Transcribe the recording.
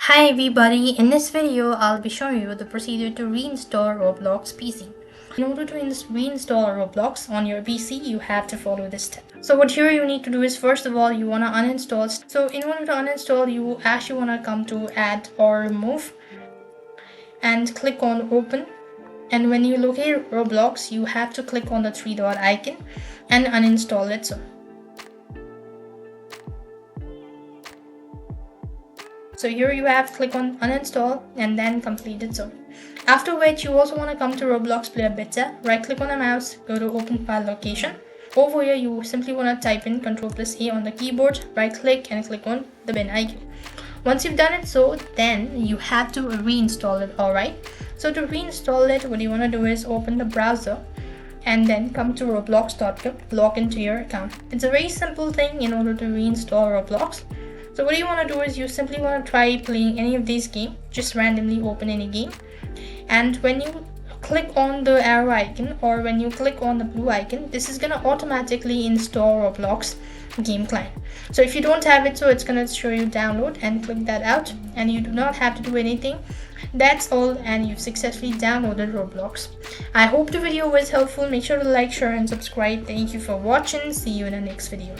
Hi everybody, in this video I'll be showing you the procedure to reinstall Roblox PC. In order to reinstall Roblox on your PC, you have to follow this step. So what here you need to do is, first of all, you want to uninstall. So in order to uninstall, you actually want to come to add or remove and click on open. And when you locate Roblox, you have to click on the three dot icon and uninstall it. So here you have click on uninstall and then complete it. So after which you also want to come to Roblox Player beta, right click on the mouse, go to open file location. Over here you simply want to type in Ctrl A on the keyboard, right click and click on the bin icon. Once you've done it, so then you have to reinstall it. Alright, so to reinstall it, what you want to do is open the browser and then come to roblox.com, log into your account. It's a very simple thing in order to reinstall Roblox. So what you want to do is you simply want to try playing any of these games, just randomly open any game, and when you click on the arrow icon or when you click on the blue icon, this is gonna automatically install Roblox game client. So if you don't have it, so it's gonna show you download and click that out, and you do not have to do anything. That's all, and you've successfully downloaded Roblox. I hope the video was helpful. Make sure to like, share and subscribe. Thank you for watching. See you in the next video.